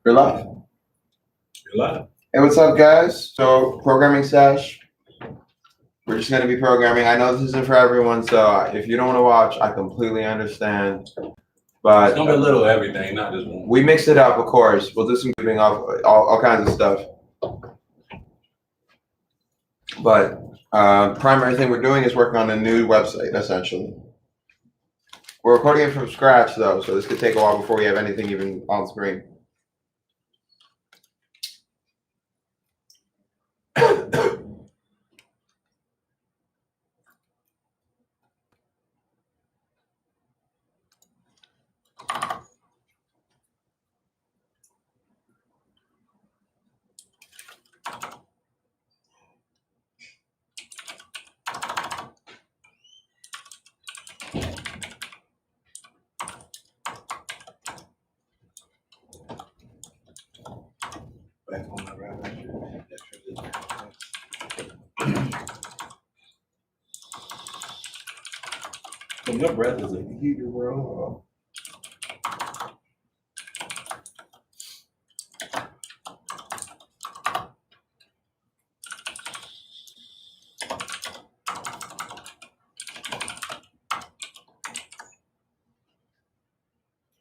You're live. You're live. Hey, what's up, guys? So, programming sesh. We're just going to be programming. I know this isn't for everyone, so if you don't want to watch, I completely understand. But It's gonna be a little everything, not just one. we mix it up, of course. We'll do some giving off all kinds of stuff. But primary thing we're doing is working on a new website, essentially. We're recording it from scratch, though, so this could take a while before we have anything even on screen. Back on the rabbit. So your breath is a heater, bro.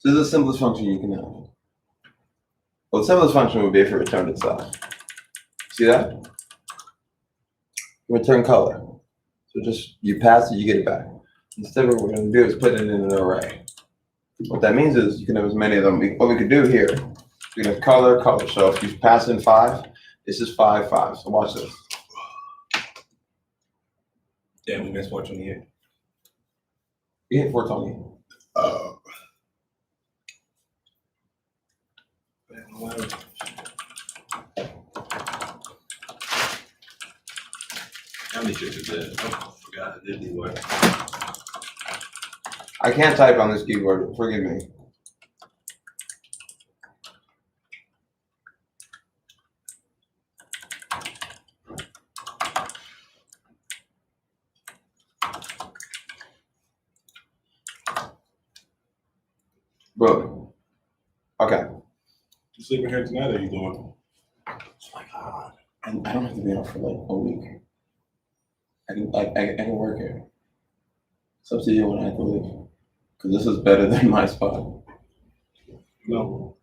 This is the simplest function you can have. Well, the simplest function would be if it returned itself. See that? Return color. So just, you pass it, you get it back. Instead, what we're going to do is put it in an array. What that means is you can have as many of them. What we could do here, we can have color, color. So if you pass in 5, this is 5, 5. So watch this. Yeah, we missed 428. You hit 420. How many tricks is that? I forgot. It didn't work. I can't type on this keyboard. Forgive me. Boom. Okay. You sleeping here tonight, or you doing? Oh my God. And I don't have to be out for like a week. I can work here. It's up to you when I have to leave. Because this is better than my spot. No.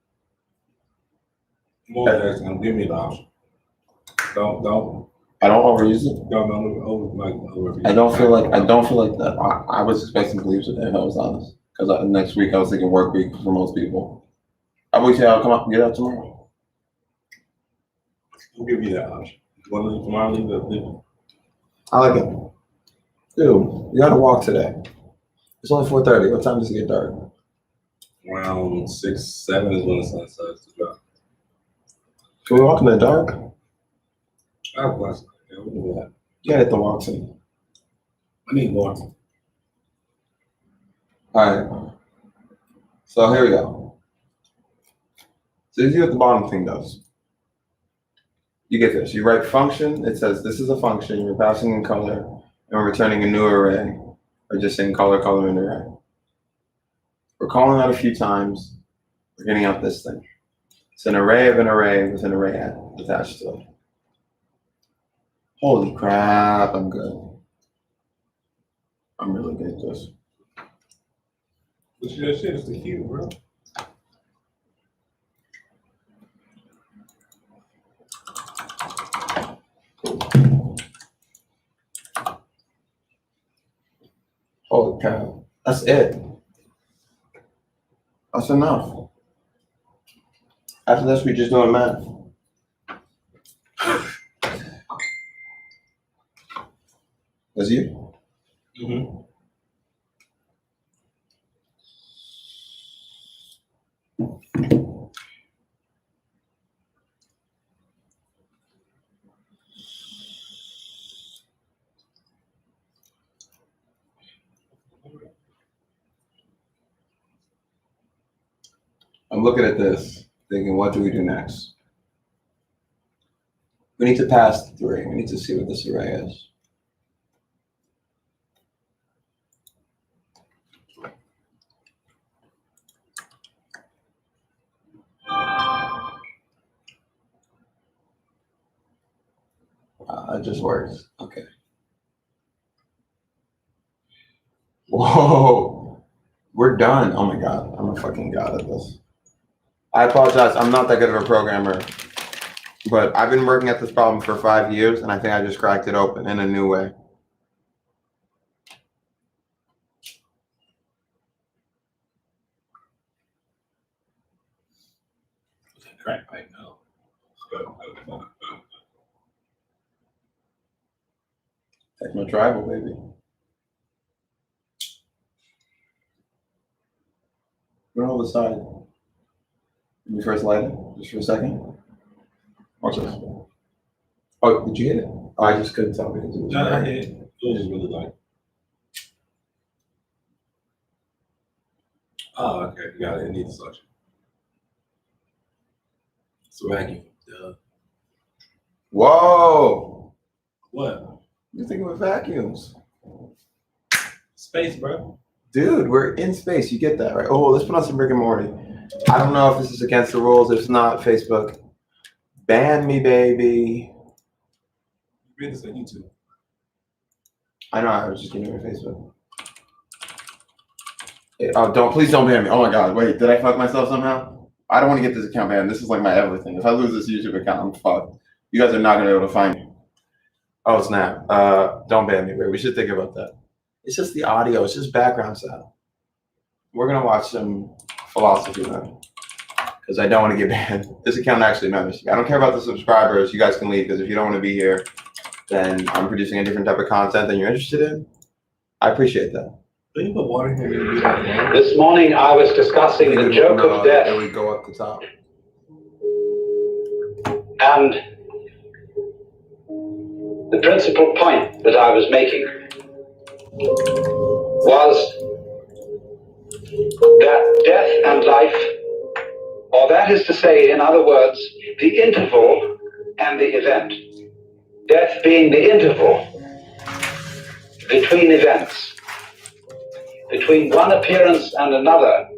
More than that's gonna give me the option. Don't. I don't overuse it. Over. I don't feel like that. I was expecting to leave today, if I was honest. Because next week I was thinking work week for most people. I would say I'll come up and get out tomorrow. We'll give you that option. You want to leave tomorrow? Leave. I like it. Dude, you gotta walk today. It's only 4:30. What time does it get dark? Around 6, 7 is when the sun starts to drop. Can we walk in the dark? I have last night. Yeah, we can do that. You gotta hit the walk soon. I need more. Alright. So here we go. So this is what the bottom thing does. You get this. You write function. It says this is a function. You're passing in color, and we're returning a new array, or just saying color, color, and array. We're calling out a few times. We're getting out this thing. It's an array of an array with an array attached to it. Holy crap! I'm good. I'm really good at this. But that shit is the cue, bro. Holy cow. That's it. That's enough. After this, we just doing math. That's you? Mm-hmm. I'm looking at this, thinking, what do we do next? We need to pass the 3. We need to see what this array is. It just works. Okay. Whoa. We're done. Oh my God. I'm a fucking god at this. I apologize. I'm not that good of a programmer. But I've been working at this problem for 5 years, and I think I just cracked it open in a new way. Crack right now. Techno tribal, baby. We're on the side. Let me first light it, just for a second. Watch this. Oh, did you hit it? Oh, I just couldn't tell because it was. No, I hit it. It was just really light. Oh, okay. Got it. It needs suction. It's a vacuum. Duh. Whoa! What? You're thinking with vacuums. Space, bro. Dude, we're in space. You get that, right? Oh, let's put on some Rick and Morty. I don't know if this is against the rules. If it's not, Facebook. Ban me, baby. You read this on YouTube. I know, I was just giving you Facebook. Oh, please don't ban me. Oh my God, wait, did I fuck myself somehow? I don't want to get this account banned. This is like my everything. If I lose this YouTube account, I'm fucked. You guys are not going to be able to find me. Oh, snap. Don't ban me. Wait, we should think about that. It's just the audio. It's just background sound. We're going to watch some philosophy now because I don't want to get banned. This account actually matters. I don't care about the subscribers. You guys can leave because if you don't want to be here, then I'm producing a different type of content than you're interested in. I appreciate that. Don't you put water in here? This morning I was discussing the joke of death. It would go up the top. And the principal point that I was making was that death and life, or that is to say, in other words, the interval and the event. Death being the interval between events, between one appearance and another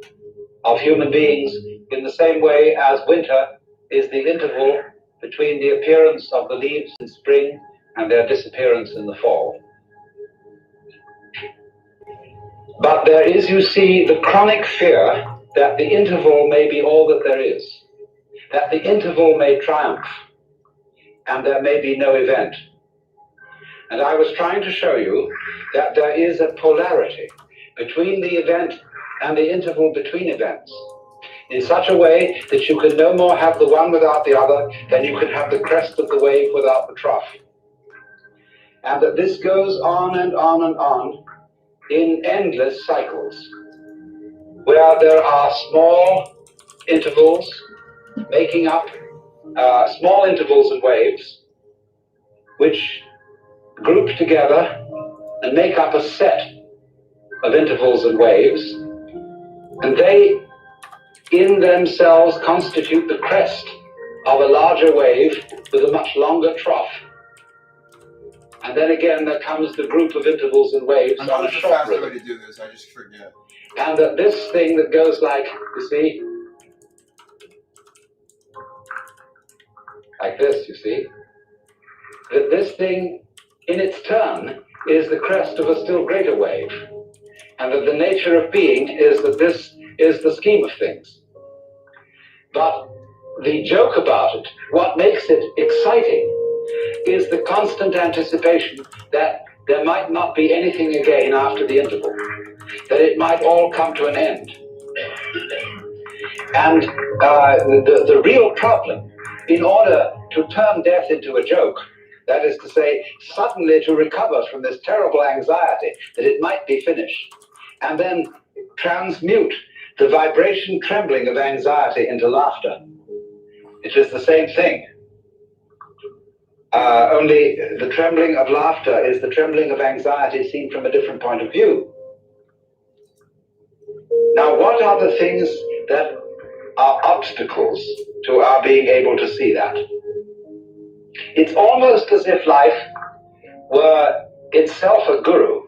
of human beings, in the same way as winter is the interval between the appearance of the leaves in spring and their disappearance in the fall. But there is, you see, the chronic fear that the interval may be all that there is, that the interval may triumph, and there may be no event. And I was trying to show you that there is a polarity between the event and the interval between events, in such a way that you can no more have the one without the other than you can have the crest of the wave without the trough. And that this goes on and on and on in endless cycles, where there are small intervals making up small intervals and waves, which group together and make up a set of intervals and waves, and they in themselves constitute the crest of a larger wave with a much longer trough. And then again there comes the group of intervals and waves on a short rhythm. Way to do this. I just forget. And that this thing that goes like, you see, like this, you see, that this thing in its turn is the crest of a still greater wave, and that the nature of being is that this is the scheme of things. But the joke about it, what makes it exciting, is the constant anticipation that there might not be anything again after the interval, that it might all come to an end. And the real problem, in order to turn death into a joke, that is to say, suddenly to recover from this terrible anxiety that it might be finished, and then transmute the vibration trembling of anxiety into laughter. It is the same thing. Only the trembling of laughter is the trembling of anxiety seen from a different point of view. Now, what are the things that are obstacles to our being able to see that? It's almost as if life were itself a guru.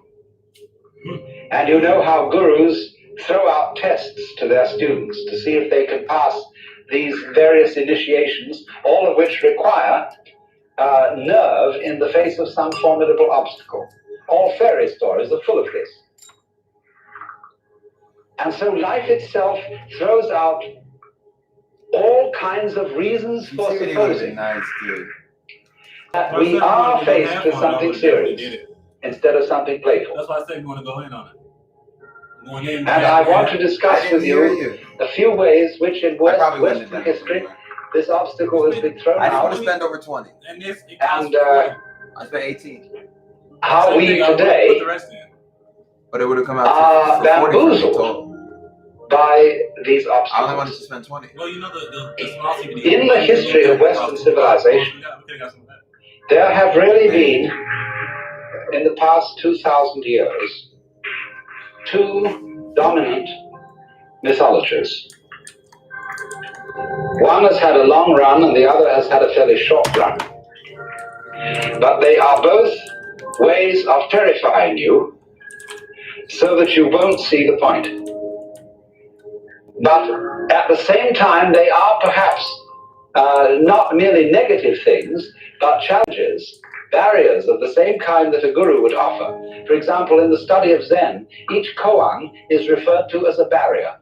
And you know how gurus throw out tests to their students to see if they can pass these various initiations, all of which require nerve in the face of some formidable obstacle. All fairy stories are full of this. And so life itself throws out all kinds of reasons for supposing nice, dude. that we are faced with something serious instead of something playful. That's why I said you want to go in on it. And I want to discuss with you a few ways which in Western history this obstacle has been thrown I didn't want out. to spend over 20. And I spent 18. How we today But it would have come out are for 40 for me total. bamboozled by these I only wanted obstacles. to spend 20. Well, you know the small CBD. In the history of Western civilization, there have really been, in the past 2,000 years, two dominant mythologies. One has had a long run and the other has had a fairly short run. But they are both ways of terrifying you so that you won't see the point. But at the same time, they are perhaps not merely negative things, but challenges, barriers of the same kind that a guru would offer. For example, in the study of Zen, each koan is referred to as a barrier.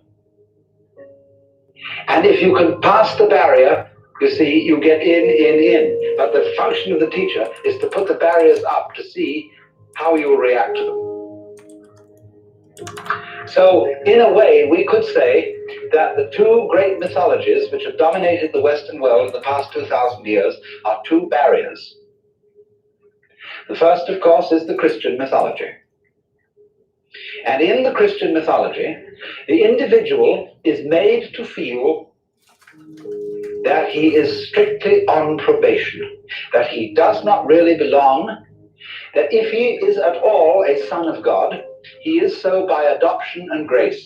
And if you can pass the barrier, you see, you get in. But the function of the teacher is to put the barriers up to see how you will react to them. So, in a way, we could say that the two great mythologies which have dominated the Western world in the past 2,000 years are two barriers. The first, of course, is the Christian mythology. And in the Christian mythology, the individual is made to feel that he is strictly on probation, that he does not really belong, that if he is at all a son of God, he is so by adoption and grace.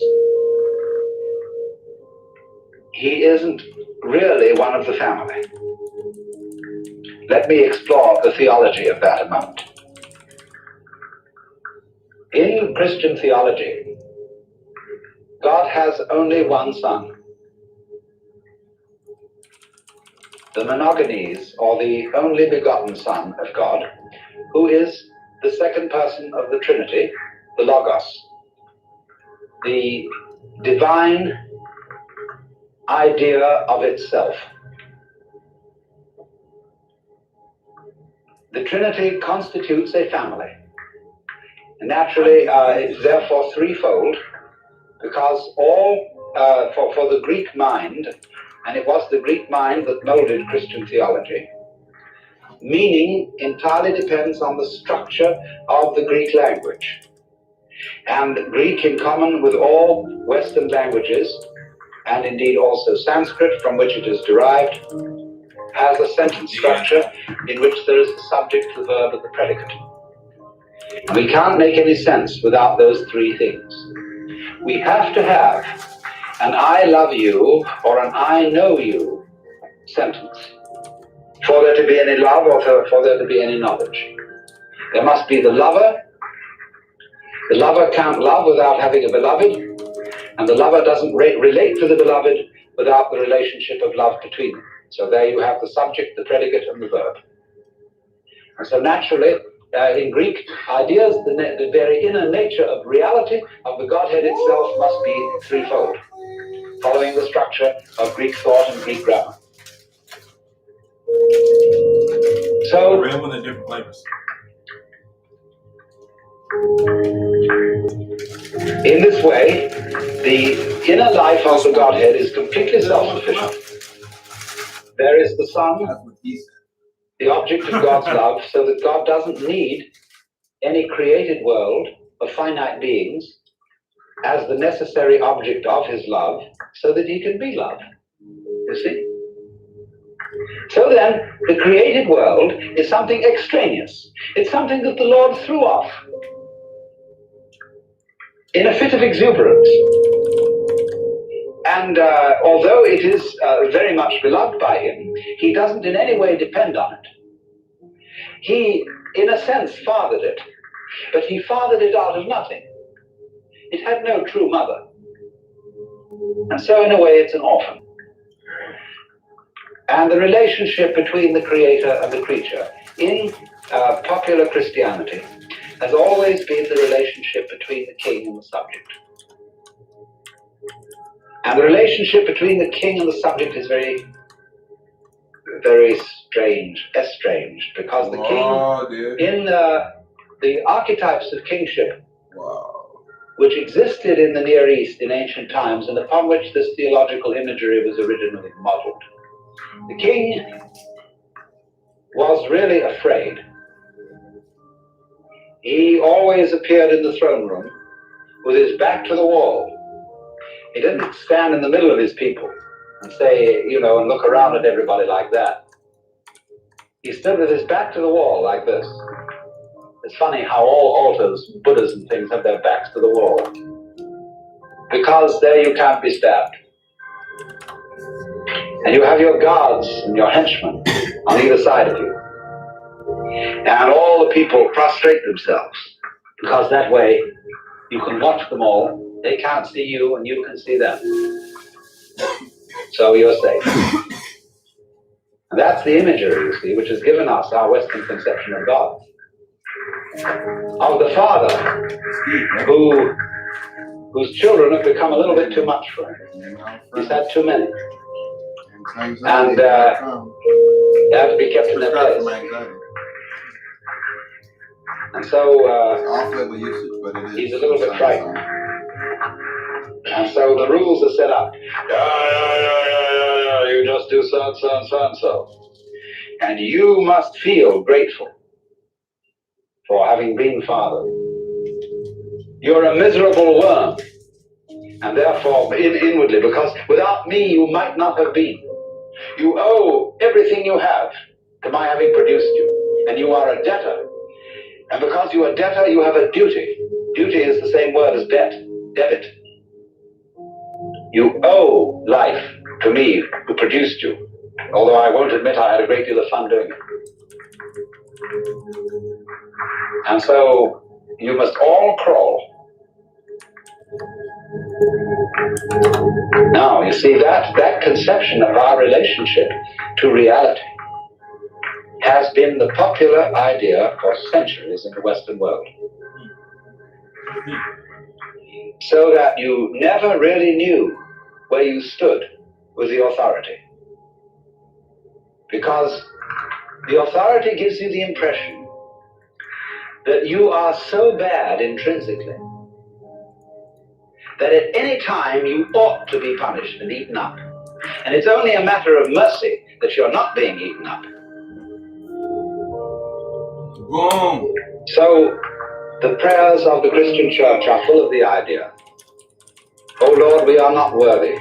He isn't really one of the family. Let me explore the theology of that a moment. In Christian theology, God has only one son. The monogenes, or the only begotten Son of God, who is the second person of the Trinity, the Logos, the divine idea of itself. The Trinity constitutes a family. Naturally, it's therefore threefold, because for the Greek mind, and it was the Greek mind that molded Christian theology, meaning entirely depends on the structure of the Greek language. And Greek, in common with all Western languages, and indeed also Sanskrit, from which it is derived, has a sentence structure in which there is the subject, the verb, and the predicate. We can't make any sense without those three things. We have to have an I love you or an I know you sentence for there to be any love or for there to be any knowledge. There must be the lover. The lover can't love without having a beloved, and the lover doesn't relate to the beloved without the relationship of love between them. So there you have the subject, the predicate, and the verb. And so naturally, in Greek ideas, the very inner nature of reality of the Godhead itself must be threefold, following the structure of Greek thought and Greek grammar. So, the red one in different flavors. In this way, the inner life of the Godhead is completely self-sufficient. There is the Son, the object of God's love, so that God doesn't need any created world of finite beings as the necessary object of his love, so that he can be love. You see? So then, the created world is something extraneous. It's something that the Lord threw off in a fit of exuberance. And although it is very much beloved by him, he doesn't in any way depend on it. He, in a sense, fathered it, but he fathered it out of nothing. It had no true mother. And so in a way it's an orphan. And the relationship between the creator and the creature in popular Christianity has always been the relationship between the king and the subject. And the relationship between the king and the subject is very, very estranged, because the king, in the archetypes of kingship, which existed in the Near East in ancient times and upon which this theological imagery was originally modeled, the king was really afraid. He always appeared in the throne room with his back to the wall. He didn't stand in the middle of his people and say, and look around at everybody like that. He stood with his back to the wall like this. It's funny how all altars, Buddhas and things, have their backs to the wall, because there you can't be stabbed. And you have your guards and your henchmen on either side of you. And all the people prostrate themselves, because that way you can watch them all. They can't see you and you can see them. So you're safe. And that's the imagery, you see, which has given us our Western conception of God. Of the father whose children have become a little bit too much for him. He's had too many. And they have to be kept in their place. And so he's a little bit frightened. And so the rules are set up. You just do so and so and so and so. And you must feel grateful for having been father. You're a miserable worm. And therefore, inwardly, because without me you might not have been. You owe everything you have to my having produced you. And you are a debtor. And because you are a debtor, you have a duty. Duty is the same word as debt, debit. You owe life to me who produced you, although I won't admit I had a great deal of fun doing it. And so you must all crawl. Now, you see, that conception of our relationship to reality has been the popular idea for centuries in the Western world. So that you never really knew where you stood with the authority. Because the authority gives you the impression that you are so bad intrinsically that at any time you ought to be punished and eaten up. And it's only a matter of mercy that you're not being eaten up. Boom. So the prayers of the Christian church are full of the idea, "O Lord, we are not worthy.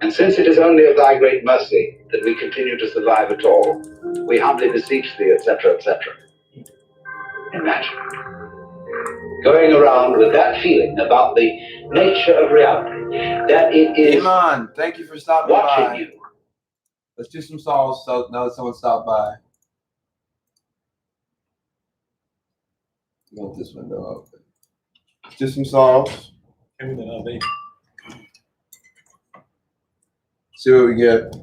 And since it is only of thy great mercy that we continue to survive at all, we humbly beseech thee," etc., etc. Imagine going around with that feeling about the nature of reality, that it is Iman, thank you for stopping watching by. you. Let's do some solves so now that someone stopped by. You want this window open. Let's do some solves. See what we get.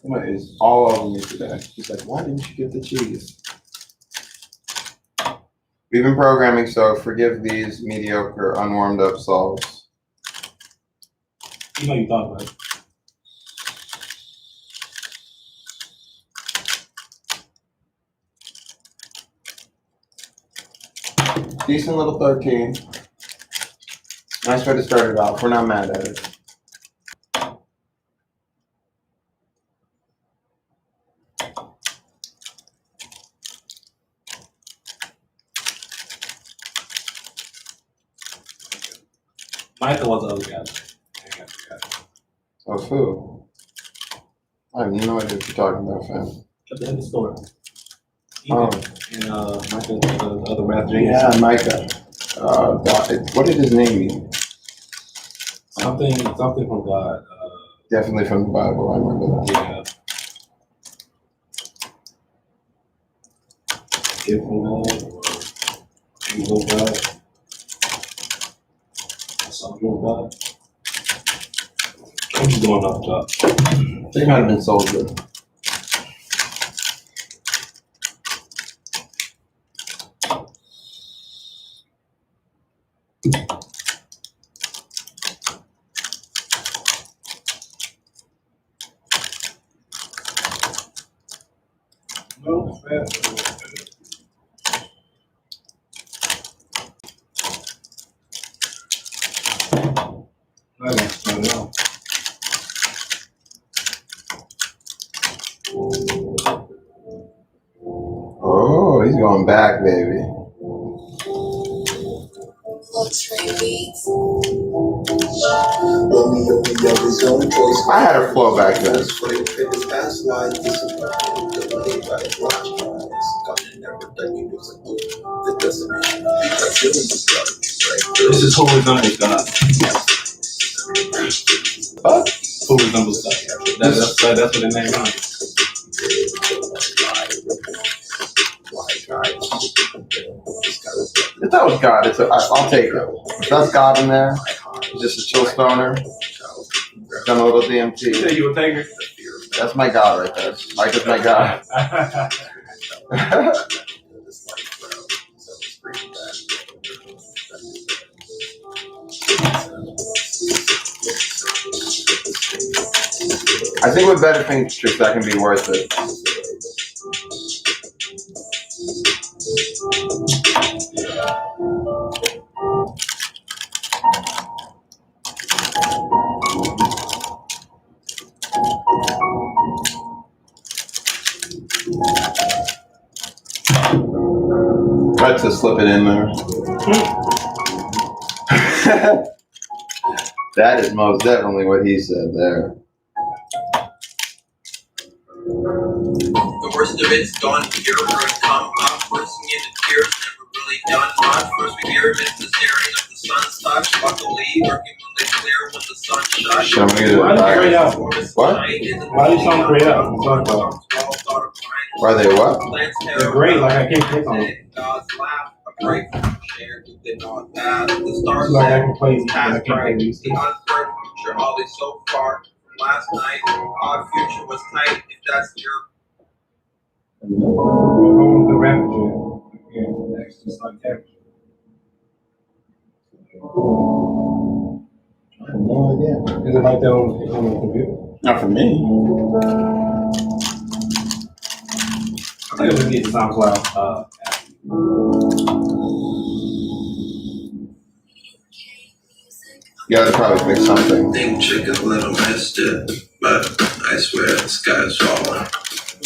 What is all over me today? He's like, why didn't you get the cheese? We've been programming, so forgive these mediocre, unwarmed up solves. You know you thought about it. Decent little 13. Nice way to start it off. We're not mad at it. Michael was the other guy. Of who? I have no idea what you're talking about, fam. At the end of the store. Oh. And Michael, the other rap James. Yeah, Micah. What did his name mean? Something from God. Definitely from the Bible. I remember that. Yeah. Gift from God or angel of God. Something of God. Who's going up top? They might have been sold good. No, fat. I don't know. Oh, he's going back, baby. I had a flow back then. This is who resembles God. What? Who resembles God. That's what the name is. If that was God, I'll take it. If that's God in there, he's just a chill stoner. Done a little DMT. You say you would take her? That's my God right there. Mike is my God. I think with better things, tricks, that can be worth it. Tried to slip it in there. That is most definitely what he said there. The worst of it's done here. We're gonna come up, bursting into tears, never really done much. First we hear just the staring of the sun's touch. Luckily, working when they clear when the sun shuts. Show me the Why do you grayed out? What? Why do you sound grayed out? Why are they what? They're gray, like I can't click on it. God's laugh, a break shared within all that. The It's stars like I said, can play these, but I past can't play bright, these. the uncertain future, always so far from last night. Our future was tight, if that's your The rapper jam. Yeah, that's just like that. I have no idea. Is it like that on the computer? Not for me. I think I'm gonna get the SoundCloud app. Yeah, they probably fix something. Think chick is a little missed it, but I swear the sky's falling.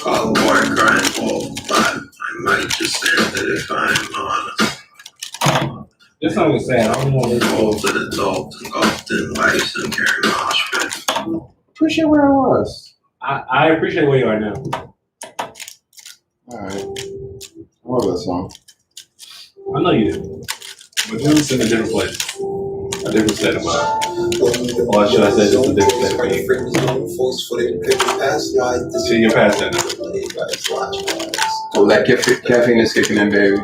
Call the boy crying wolf, but I might just stand it if I'm honest. This song is sad. I don't know what it's called. Old and adult, engulfed in life and carry mosh pit. Appreciate where I was. I appreciate where you are now. Alright. I love that song. I know you do. But this is in a different place. A different set of mind. Or should I say just a different set of being? See, you're past that now. Oh, that caffeine is kicking in, baby.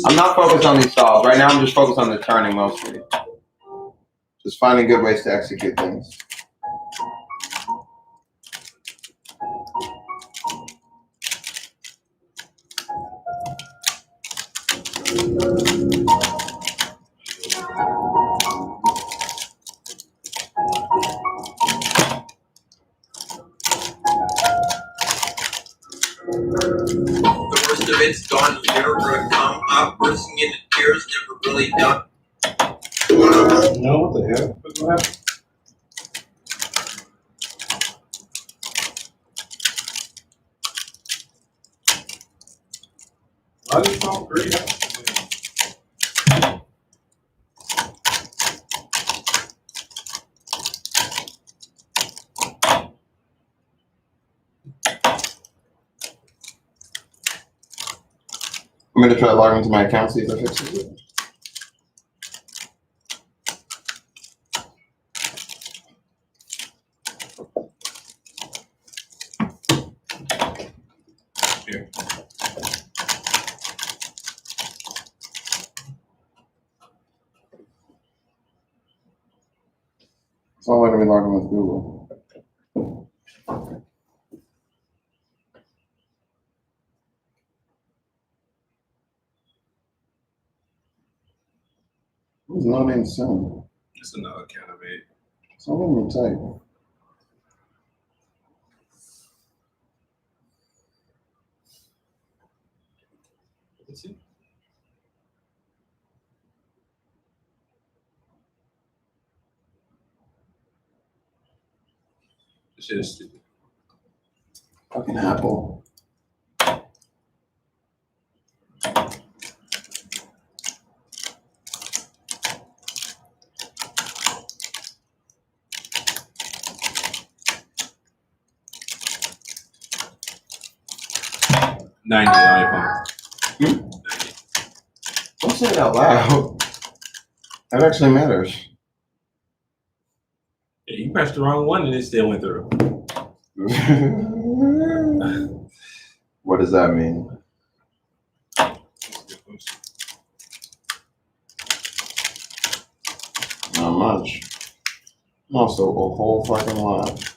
I'm not focused on these solves. Right now I'm just focused on the turning mostly. Just finding good ways to execute things. The worst of it's done here. We're gonna come up, bursting into tears, never really done. No. what the hell? What happened? Why did you call green? I'm gonna try logging into my account, see if it fixes it. Here. It's not letting me log in with Google. Who's not in soon? It's another account I made. It's not letting me type. Let's see. This shit is stupid. Fucking Apple. $90 on your phone. Don't say it out loud. That actually matters. Yeah, you pressed the wrong one and it still went through. What does that mean? Not much. Also, a whole fucking lot.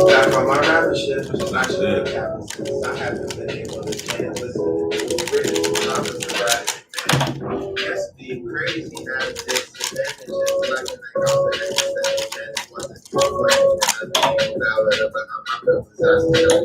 Back on my rapping shit, Not shit. I haven't been able to stand listening to original comments about it. Yes, being crazy has its advantages, like the confidence that it wasn't reflecting and being valid about how my feelings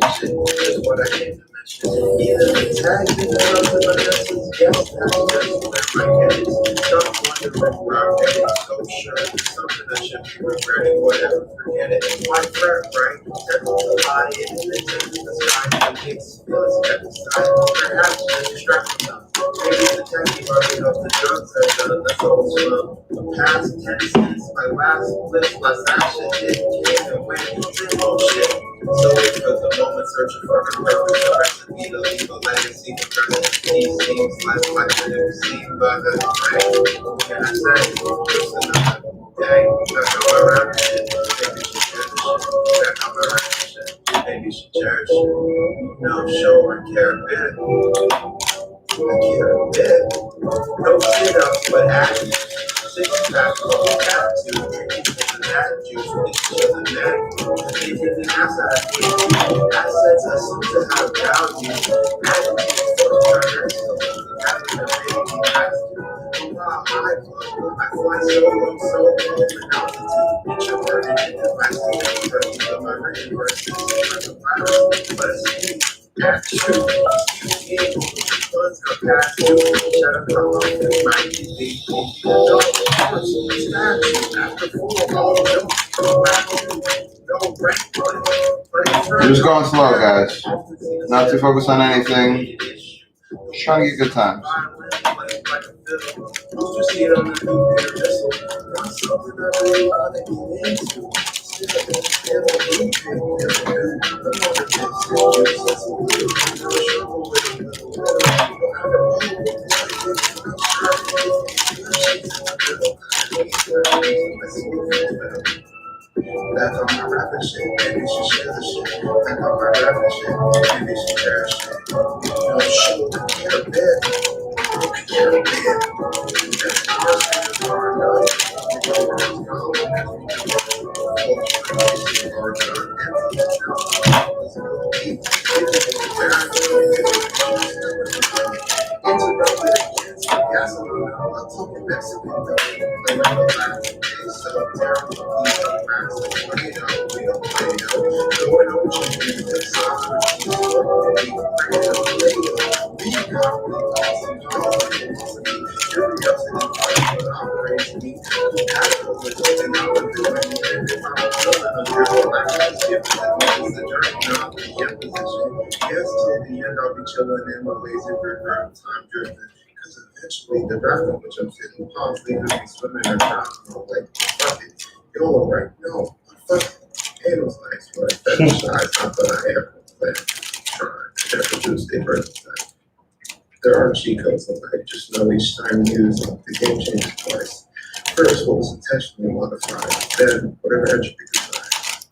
as shit is what I came to mention. Either the tag is something like this is yes, that's where my head is. Some wondering where I'm heading, so sure it's something I should be regretting, whatever, forget it. My friend, right? That's the lie, it is the sky, it makes feelings at the side. Perhaps just distracting them. Maybe the taxi running off the drugs I've done, that's all slow. The past 10 cents, my last lift, less action, it came and went, same old shit. So for the moment, searching for a purpose, the recipe to leave a legacy. The presidency seems less likely to be seen by the right. What can I say? Just another day. That's how I rap shit. Maybe you should share the shit. That's how I rap shit. Maybe you should cherish it. No, show or care a bit. I care a bit. No sit-ups, but action. Six-pack, full attitude. Drinking in that juice, it's just a neck. Thinking the outside assets assume to have value. Attitudes for learners, having a baby has to. While I fly so low in altitude. Picture burning in the backseat. Turning to my written verses. Like a virus, but it's that's true. Funds are past due. Shut up, I'm on the mic. We're just going slow, guys. Not too focused on anything. Just trying to get good times. Back on my rapping shit, maybe you should share the shit. Back on my rapping shit, maybe you should cherish it. No shit, I care a bit. I care a bit. That's the first thing that's hard enough. You know where it's going. Let's go deep. I'm talking Mexican, though. Play like the last day, so terrible. These are massive. We don't play, though. Going over you, the size of the we pray, though. We got really awesome, curiosity, but I'm crazy. Casual, and I would do anything if I'm feeling a girl like this. If it's the journey, not the imposition. Yes, till the end, I'll be chilling in my lazy river. Time driven. Because eventually, the bathroom which I'm sitting, palms leaving me swimming and drowning. Like, fuck it. Y'all alright? No, fuck it. Anal's nice, but fetishize, not that I ever plan. Trying to introduce a person. There are cheat codes in life, just know each time used, the game changes twice. First, what was intentionally modified, then, whatever entropy decides.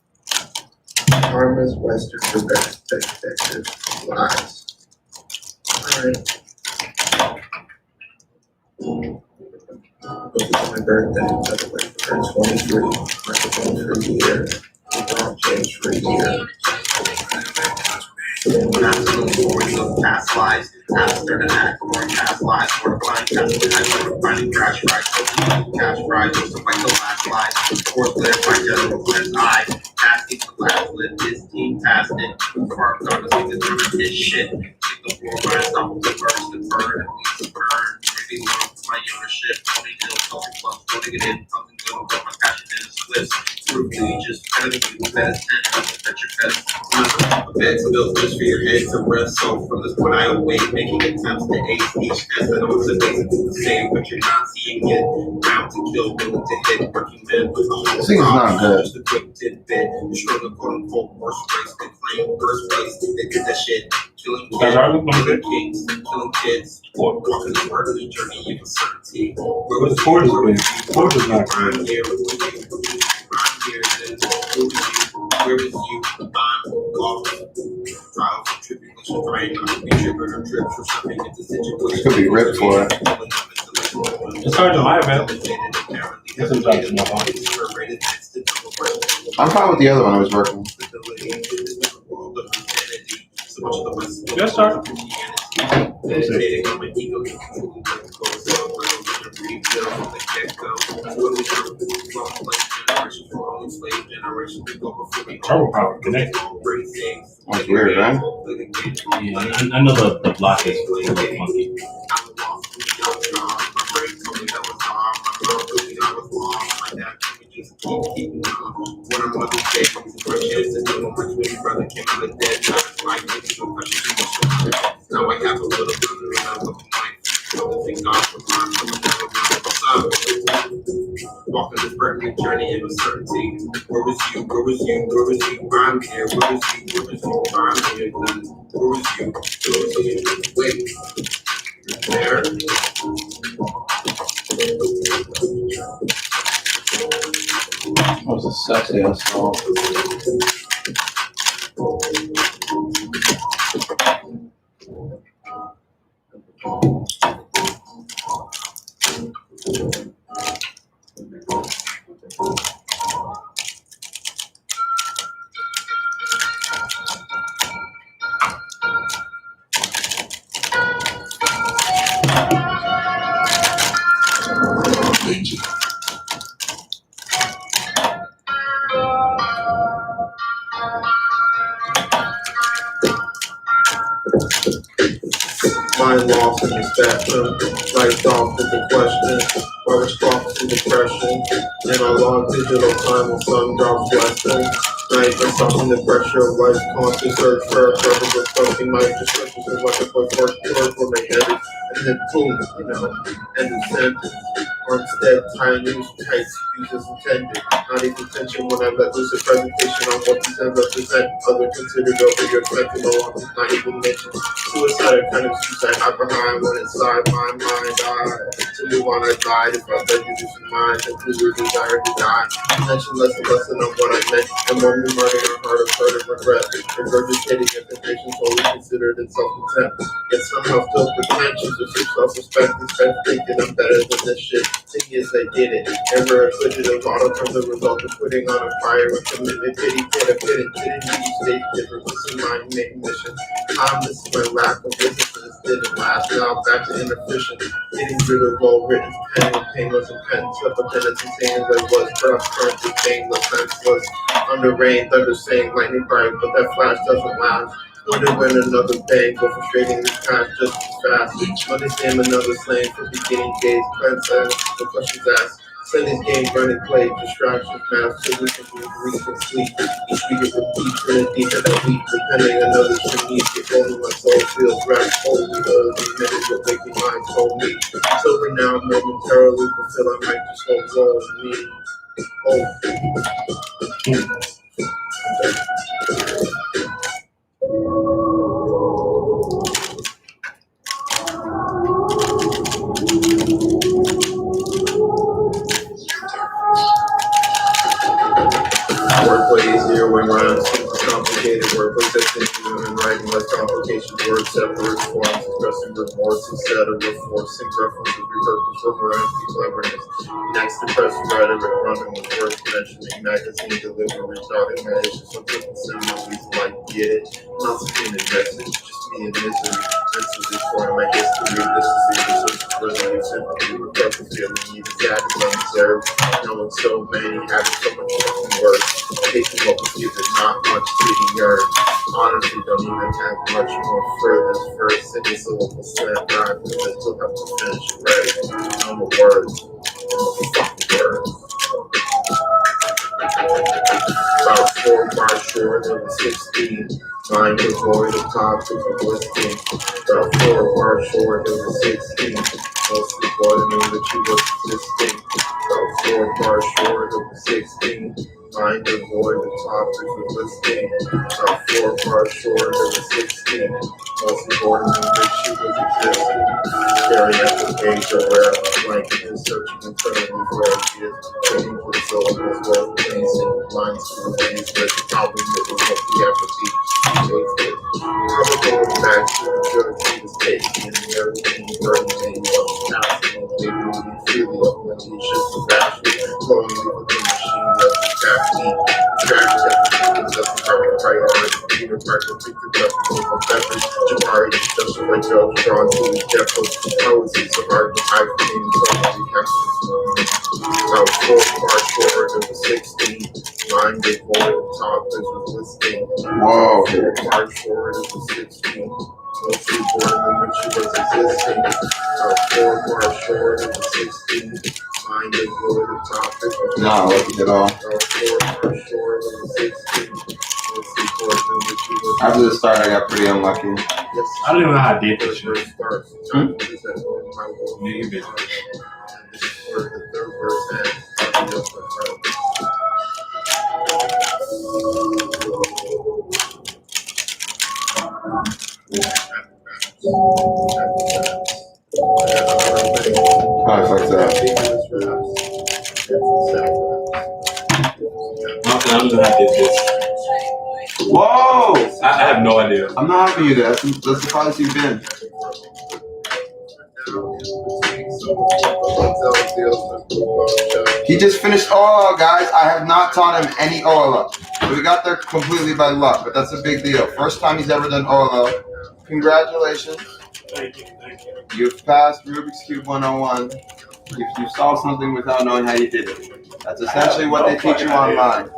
Karma's Western for best detective lies. Alright. This is my birthday, by the way, for 23. Microphone for a year. Wrong change for a year. Past lives, after the act, or past lives, or finding crash rides, cash rides, or some like the last lives, or live by general class I, asking the last live this team past it, before I'm gonna see the time this shit, take the floor, I stop the first, the burn, the burn, maybe learn my ownership, only deal, something plus, putting it in, something good, but my passion is slips, through you just kind of do the best, and that your best, a bed to build just for your head to rest, so from this point I await, making attempts to ace each test, I know it's amazing to the same, but you're not seeing it, bound to kill, willing to hit, working men with a whole This thing is not good. just a quick tidbit, you sure the quote unquote worst race, they claim first place, they did that shit, killing kids, killing kids, walking the murderous journey of uncertainty, where was the Torch is not I'm good. here, I'm here, where is you, I'm off, trials and tribulations, right now, be triggered or trips or something into situations. Could be ripped for it. It's hard to lie about. This is like no fun. I'm fine with the other one I was working. Just start. Turbo power connect. That's weird, right? Yeah, I know the block is a little funky. Now I have a little bit of thank God for walking this burning journey of uncertainty. Where was you? Where was you? Where was you? I'm here. Where was you? Where was you? I'm here. Where was you? Where was you? Wait. There. That was a sexy ass song. Mind lost in the spectrum, lights off with the question. Why was crossed to depression? And I logged digital time when sun drops western. Night and soften the pressure of life's constant search for a purpose of something. My descriptions is like a quick work for my head. And then boom, and the sentence. Or instead, tying loose tight squeezes intended. Not even tension when I let loose a presentation on what these ends represent. Other considered over your fentanyl on this not even mentioned. Suicide kind of suicide, hide behind when inside my mind. To move on, I died. If I let you lose your mind, then clearly desire to die. Mention less and less of what I meant. And more me murder and heart of hurt and regret. Regurgitating information solely considered in self-contempt. Yet somehow still pretentious with your self-respect. Instead thinking I'm better than this shit. 10 years they did it. Never a fidget bottle from the result of putting on a fire with commitment. Pity, didn't need state different. This is my main mission. This is my lack of resistance. Didn't last. Now back to inefficient. Getting rid of all written pen and painless and pen. Slip a pen as insane as I was. Perhaps currently painless, senseless. Under rain, thunder saying lightning bright, but that flash doesn't last. Wonder when another bang, go frustrating this past just as fast. Understand another slang for beginning days, plans the questions asked. Sunday's game, running play, distractions, mass, so we can reach and sleep. Each week it repeats, in a deep that week, depending on another beneath. If only my soul feels right, holy, the minute your waking mind told me. Sober now, momentarily, but still I might just hold roll me. Wordplay easier when rhymes super complicated. Wordplay that's in writing less complications. Words, separates forms, expressing remorse instead of forcing references, repurpose for empty cleverness. Next, impressive rhetoric, running with words, mentioning magazine delivery, talking medicine, some people similes like get it. Not sustained message, just me in misery. Mentally for my history. This is the research resonance, sympathy, repressive feeling, even sad is undeserved. Knowing so many, having so much fucking work. Taking what was given, not much being earned. Honestly, don't even have much more for this first single syllable slam rhyme, because I still have to finish it right. No more words. Fucking words. About 4 bars short of the 16. Mind devoid of topics of listing. About 4 bars short of the 16. Mostly boiling that you was existing. About 4 bars short of the 16. Mind devoid of topics of listing. About 4 bars short of the 16. Mostly boiling that she was existing. Staring at the page of where I'm blanking and searching internally for ideas. Waiting for the syllables, well, placing lines to the ways that the album that was what we have to be. Probably going back to the journey was taking and everything burning things up, absolutely moving freely up when we shift the rational, flowing with the machine of the caffeine. Track everything that's the proper priority. Peter Parker picked it up from a beverage. Jamari just like Joe, drawn to the depth of poetry, so hard to hide from being totally captured. About 4 bars short of the 16. Mind devoid of topics with listing. Whoa. 4 bars short of the 16. Mostly boredom in which she was existing. About 4 bars short of the 16. Mind devoid of topics with listing. Not lucky at all. About 4 bars short of the 16. Mostly boredom in which she was After the start, I got pretty unlucky. Yes. I don't even know how deep this First shit. verse starts. Time is that all my world. Yeah, you bitch. And this is where the third verse ends. I'll be up with her. How the fuck's that? I don't know how deep this. Whoa! I have no idea. I'm not helping you there. That's the farthest you've been. He just finished OLL, guys. I have not taught him any OLL. So we got there completely by luck, but that's a big deal. First time he's ever done OLL. Congratulations. Thank you, thank you. You've passed Rubik's Cube 101. You solved something without knowing how you did it. That's essentially what they teach you online.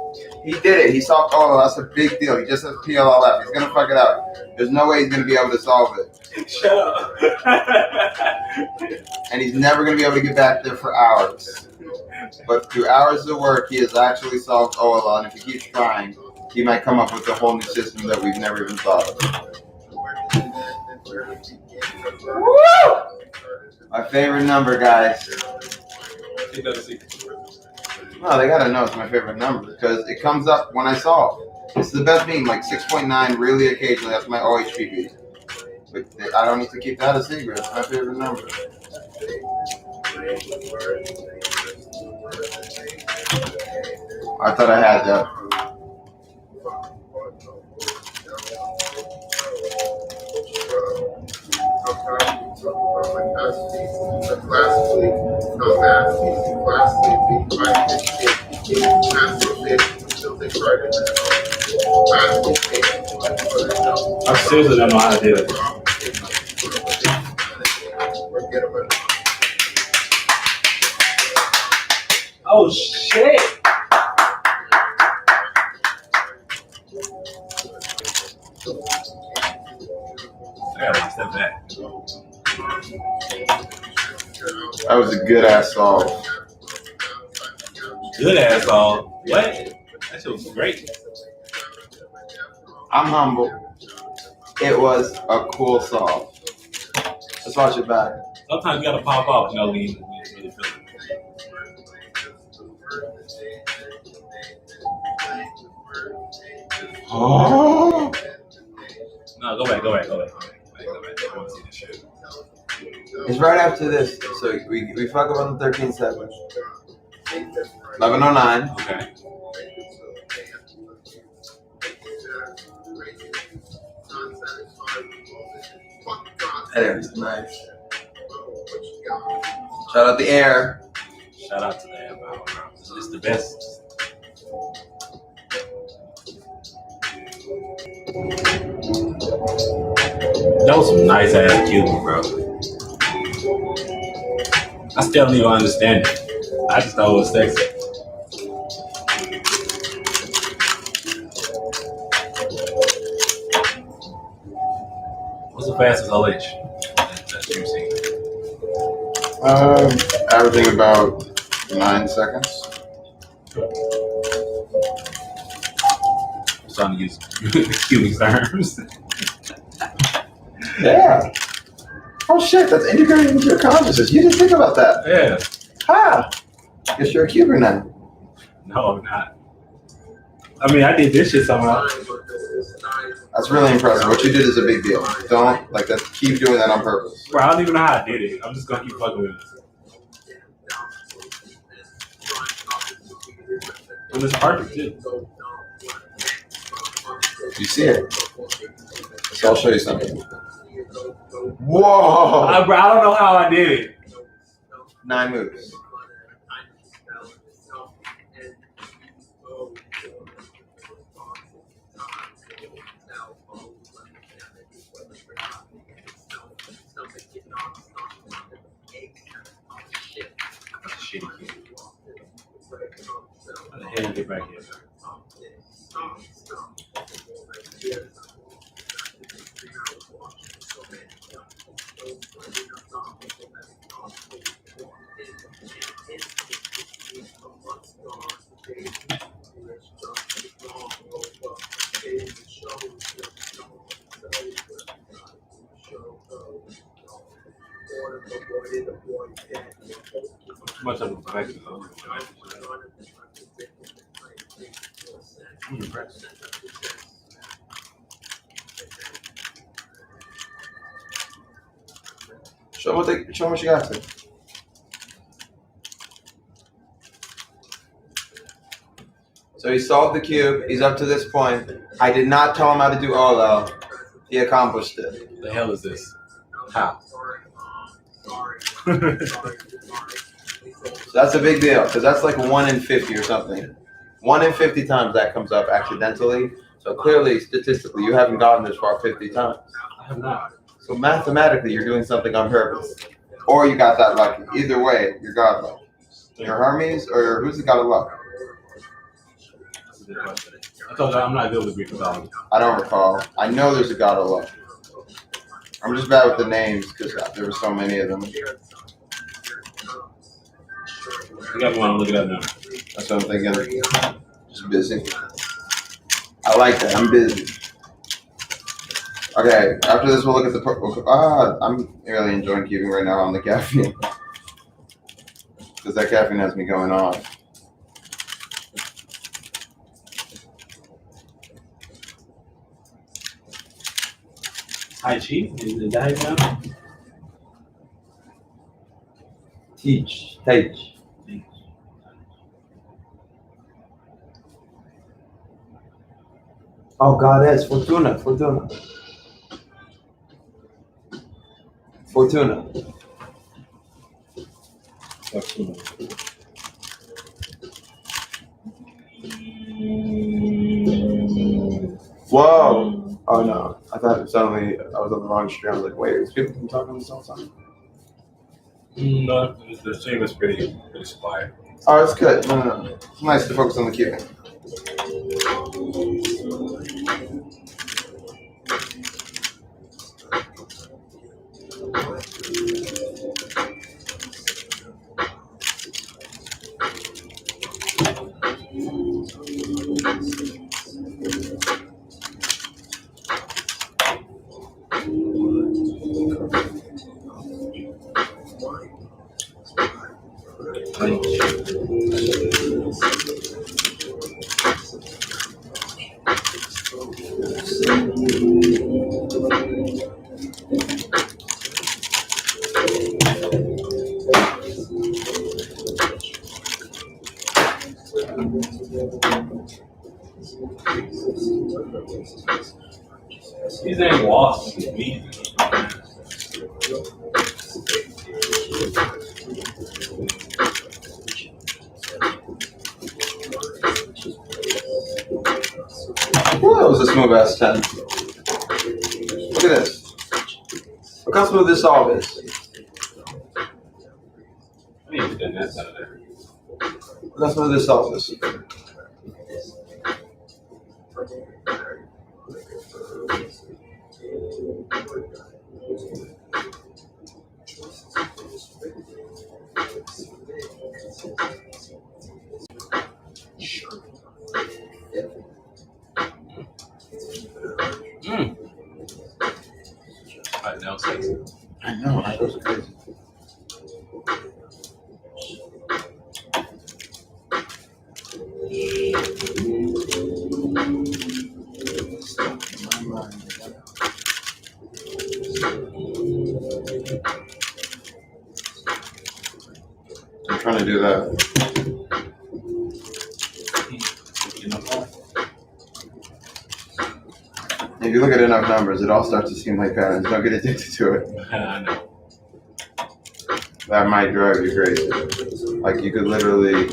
He did it. He solved OLL. That's a big deal. He just has PLLF. He's going to fuck it up. There's no way he's going to be able to solve it. Shut up. And he's never going to be able to get back there for hours. But through hours of work, he has actually solved OLL. And if he keeps trying, he might come up with a whole new system that we've never even thought of. Woo! My favorite number, guys. No, they gotta know it's my favorite number because it comes up when I solve. It's the best beam, like 6.9, really occasionally. That's my OHPB. But I don't need to keep that a secret. It's my favorite number. I thought I had that. I seriously don't know how to do it. Oh shit! I gotta step back. That was a good ass solve. Good asshole. What? That shit was great. I'm humble. It was a cool solve. Let's watch it back. Sometimes you gotta pop off, you know, when you really feel it. Oh. No, go back. Go back. I want to see this shit. It's right after this. So we fuck up on the 13 seconds. 11:09. Okay. There, nice. Shout out the air. Shout out to that, bro. It's the best. That was some nice ass Cuban, bro. I still don't even understand it. I just thought it was sexy. What's the fastest OH that you've seen? Averaging about 9 seconds. I'm starting to use Cuban terms. Yeah. Oh shit, that's integrated into your consciousness. You didn't think about that. Yeah. Ha! Guess you're a Cuban then. No, I'm not. I mean, I did this shit somehow. That's really impressive. What you did is a big deal. Don't like that. Keep doing that on purpose. Bro, I don't even know how I did it. I'm just gonna keep fucking with it. And it's perfect too. You see it. So I'll show you something. Whoa! Bro, I don't know how I did it. 9 moves. Shitty kid. How the hell get back here? Too much of a perfection. Show them what you got to. So he solved the cube. He's up to this point. I did not tell him how to do OLL. He accomplished it. The hell is this? How? So that's a big deal because that's like 1 in 50 or something. 1 in 50 times that comes up accidentally. So clearly, statistically, you haven't gotten this far 50 times. I have not. So mathematically, you're doing something on purpose. Or you got that lucky. Either way, you're godlike. You're Hermes or who's the god of luck? That's a good question. I told you I'm not good with Greek mythology. I don't recall. I know there's a god of luck. I'm just bad with the names because there were so many of them. You got one, look it up now. That's what I'm thinking. Just busy. I like that. I'm busy. Okay, after this, we'll look at the. I'm really enjoying keeping right now on the caffeine. Because that caffeine has me going off. Tai Chi? Is that how you pronounce it? Teach. Oh, goddess. Fortuna. tuna. Whoa! Oh no! I thought suddenly I was on the wrong stream. I was like, wait, is people been talking this whole time? No, the stream is pretty quiet. Oh, it's good. No. It's nice to focus on the Q. These ain't lost. Me. Woo, that was a smooth ass 10. Look at this. Look how smooth this solve is. I need to get that nest out of there. Look how smooth this solve is. I know, sexy. I know, I was crazy. I'm trying to do that. If you look at enough numbers, it all starts to seem like patterns. Don't get addicted to it. I know. That might drive you crazy. Like you could literally,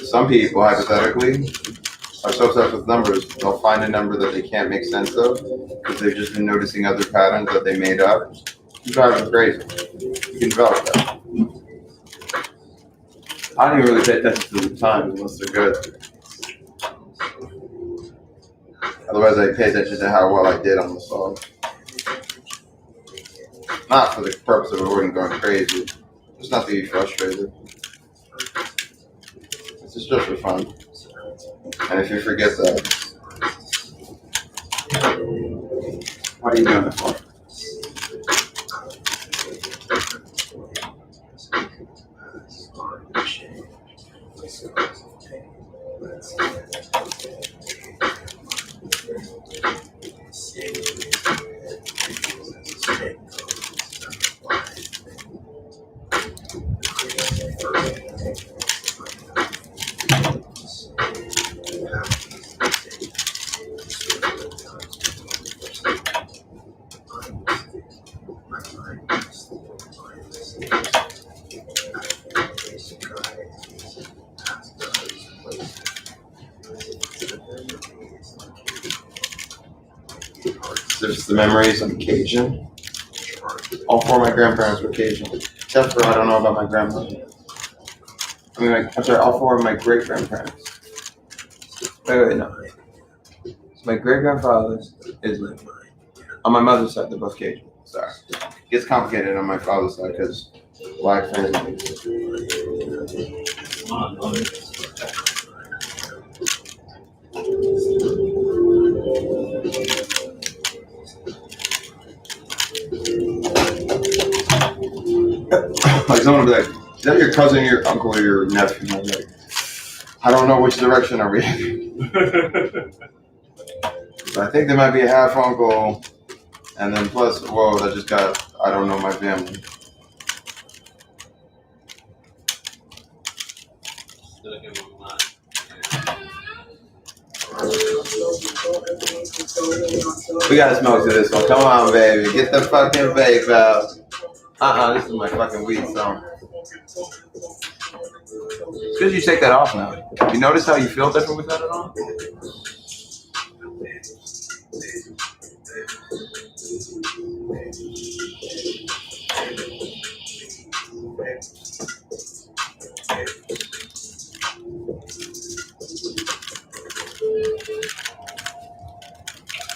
some people hypothetically are so obsessed with numbers, they'll find a number that they can't make sense of because they've just been noticing other patterns that they made up. You drive them crazy. You can develop that. I don't even really pay attention to the times unless they're good. Otherwise, I pay attention to how well I did on the song. Not for the purpose of avoiding going crazy. Just not to be frustrated. It's just for fun. And if you forget that, what are you doing it for? There's the memories. I'm Cajun. All four of my grandparents were Cajun, except for I don't know about my grandmother. I'm sorry, all four of my great grandparents. Wait, no. So my great grandfather is on my mother's side. They're both Cajun. Sorry, it gets complicated on my father's side because black family. Like someone will be like, is that your cousin, your uncle, or your nephew? And I'm like, I don't know which direction are we heading. So I think there might be a half uncle, and then plus, whoa, that just got, I don't know my family. We gotta smoke to this one. Come on, baby. Get the fucking vape out. This is my fucking weed song. It's because you take that off now. You notice how you feel different with that at all?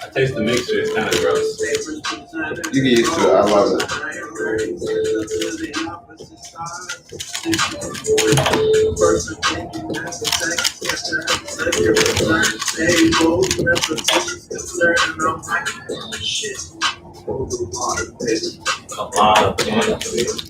I taste the mixture, it's kind of gross. You get used to it. I love it. A lot of things.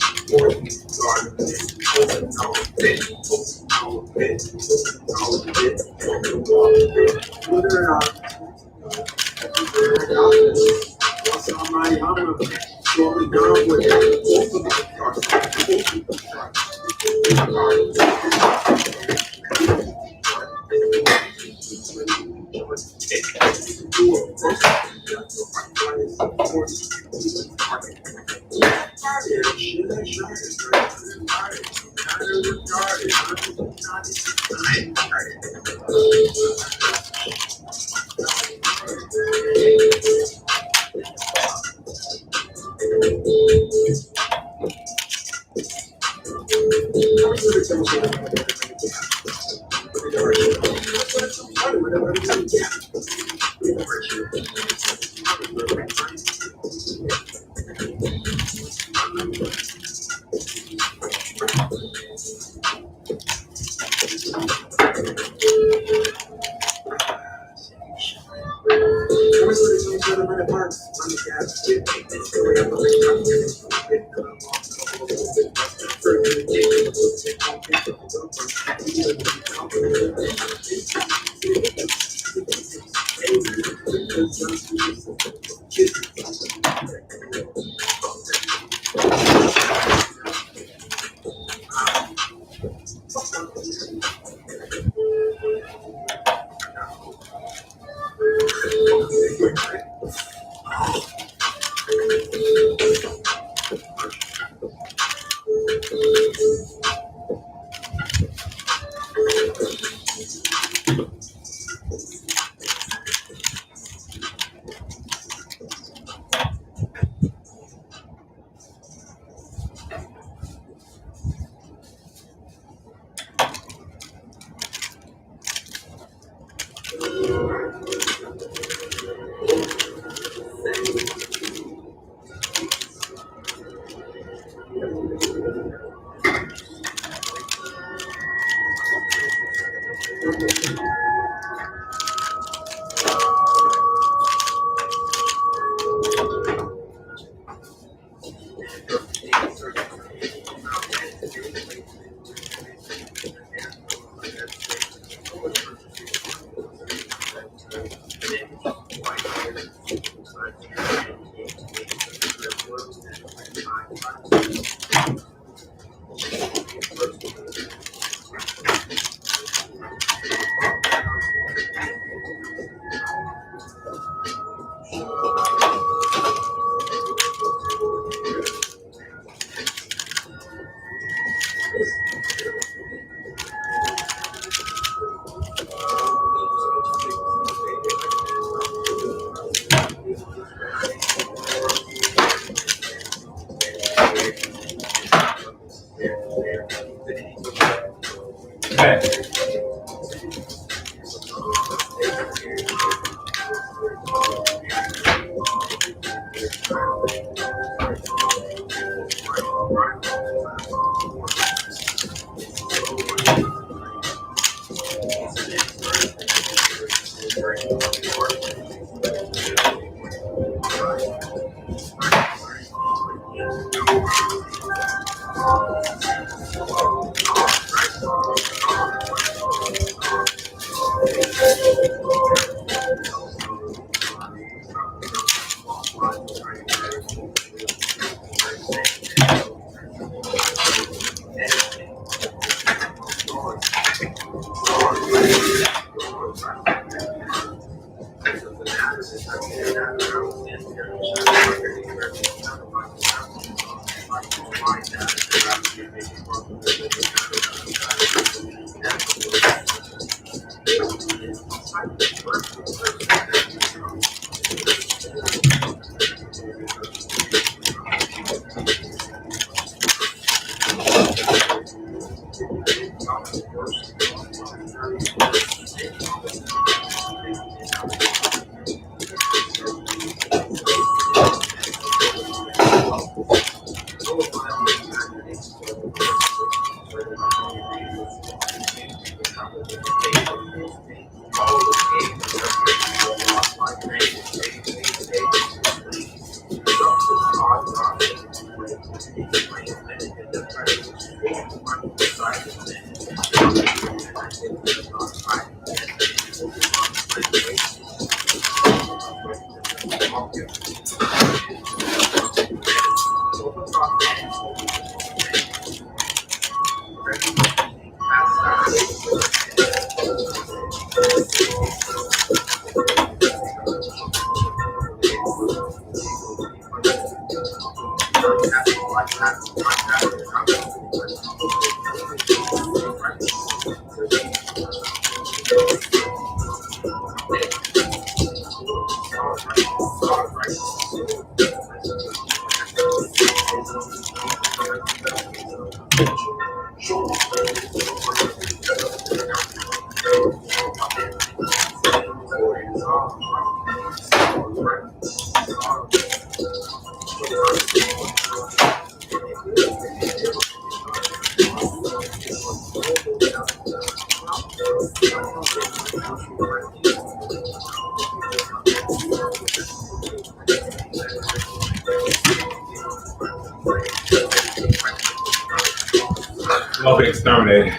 I'll be exterminated.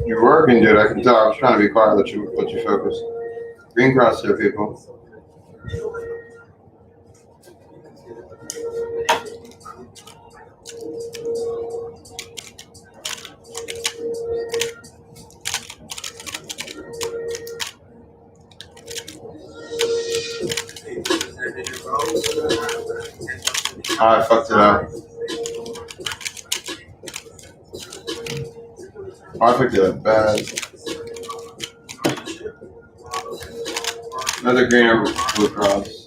You're working, dude. I can tell. I was trying to be quiet, let you focus. Green cross here, people. I fucked it up. I picked it up bad. Another green or blue cross.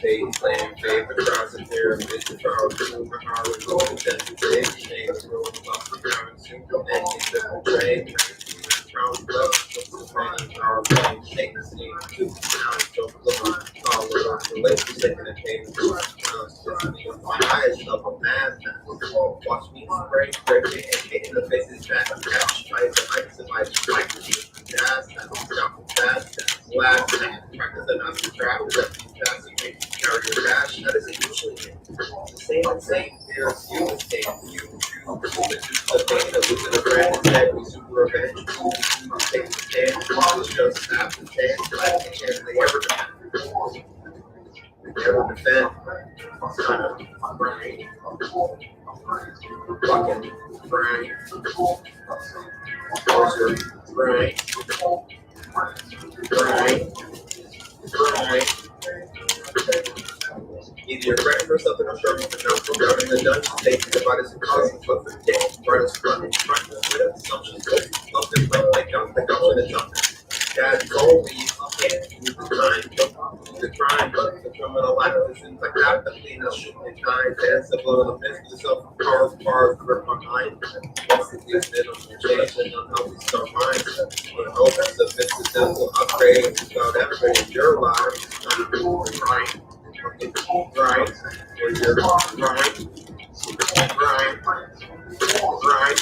paid, playing favorite crowds and therapists, the trial to move my heart with all the death and day, change the road, off the ground, single, and it's the trade, crown blood, the pain, our brain, shake the scene, two pounds, don't look, all the off the lake, second and pain, my eyes up a man, watch me spray, break it, and hit in the face, is back, catch, try to ice, and my strike, jazz, fast, last, practice enough to travel, fast, you make carry your cash, that is usually the same, there's you, the same, you, the pain of losing a friend, that we super revenge, take the chance, just snap the chance, like the chance they ever defend. Never defend, kind of brain, fucking brain, brain, either you're ready for something or sure you can know. Driving the dungeon, taking the bodies and causing but the day, brightest running, trying to split up assumptions, something like I'm gonna jump. God's goal, we can't use the crime, but the criminal life is in the gap between us shooting and dying, dance the blow of the fist, the self cars, grip behind. Basically, middle change and unhealthy start minds. When hope is the incidental upgrade, without everybody in your life, right, where you're right.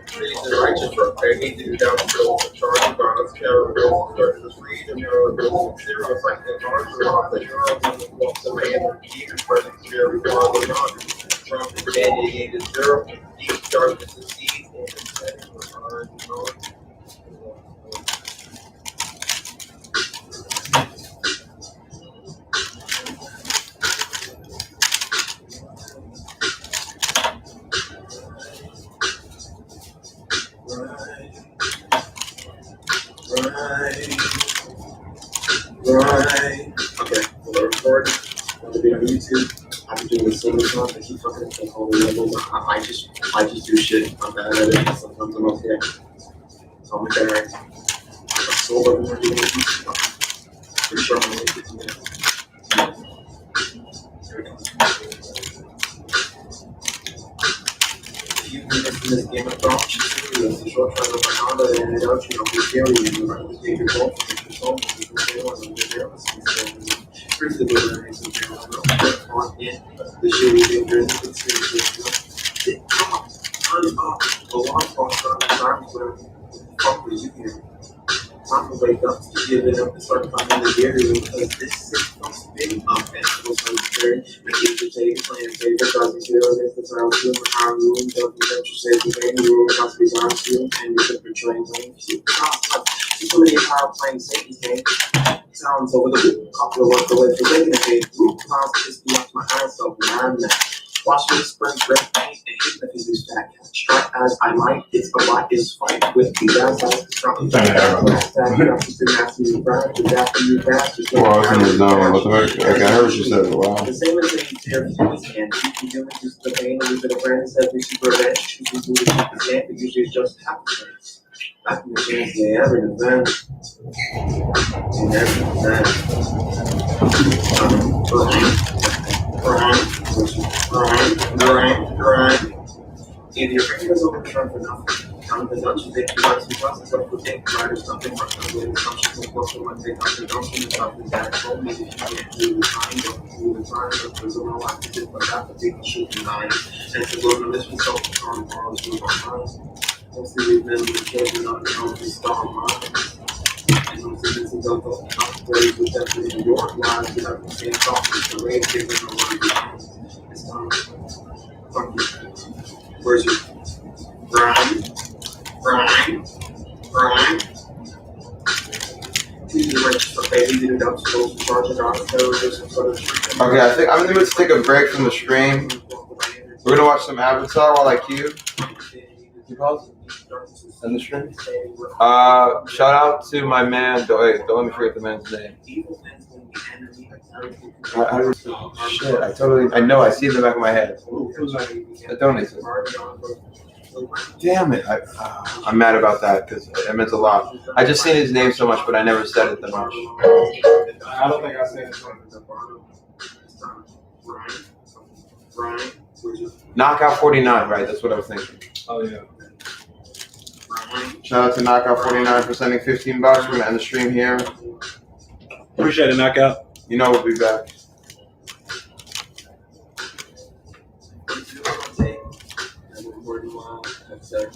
Trees and righteous for pay, do down the soul, charge of violence, terror, search for freedom, miracles, serious like the heart, off the earth, and the walks of man, even present spirit, regardless of Trump and Kanye is zero, deep darkness is seed, and setting for hard, Right. Okay, we'll record. I'm gonna be on YouTube. I've been doing this so much time. I keep fucking up all the levels. I just do shit. I'm bad at it. Sometimes I'm okay. So I'm okay. I'm so loving what I'm doing with YouTube. Pretty sure I'm gonna make it to minutes. Here we go. If you've been in this Game of Thrones, it's a short time of my Honda and it out, you know, who's scary. You're right to take your phone from your phone. First of all, there is some on in the shit we do during the seriously. Come on, the long falls on the time where fuck was you here? Time to wake up, to give it up and start finding the gear because this shit comes big up and it was so scary. I keep the tape playing favorite doesn't kill against the time to how you and don't you say the game you will not be on you and you could portray playing you. So many power playing Satan's game. Sounds over the loop, couple of work away for taking a page. Root clouds just be off my eyes, so I'm that. Watch me spring breath paint and hypnosis fat. Strike as I might, it's a lot is fight with the guys like the strong. Well, I was in the zone. What the heck? Like, I heard what you said. Wow. The same as they tear humans can. Keep you doing just the pain, a little bit of brand says we super revenge. Choosing to do the same, but usually it's just happens. Back in the chance they ever event. Right. Either your brain goes over for nothing. Come to the dungeon, take your life, process of protect, write or something, or something, assumptions of what you want to take out the dungeon, and something that told me if you can't do the time, don't do the time, but there's a little like to do, but that to take the shit in mind. And to go to this result, on borrows with our minds. Mostly remember the children of the own star minds. And those citizens of the ways with them in New York lives without the same thought, the way of giving the word behind. It's time. Fuck you. Where's your Brian? Okay, I think I'm gonna take a break from the stream. We're gonna watch some Avatar while I queue. You pause? In the stream. Shout out to my man. Don't let me forget the man's name. Shit, I know. I see it in the back of my head. I donated. Damn it. I'm mad about that because it meant a lot. I just seen his name so much, but I never said it that much. I don't think I said it. Knockout 49, right? That's what I was thinking. Oh yeah. Shout out to Knockout 49 for sending $15. We're gonna end the stream here. Appreciate it, Knockout. You know we'll be back. Take.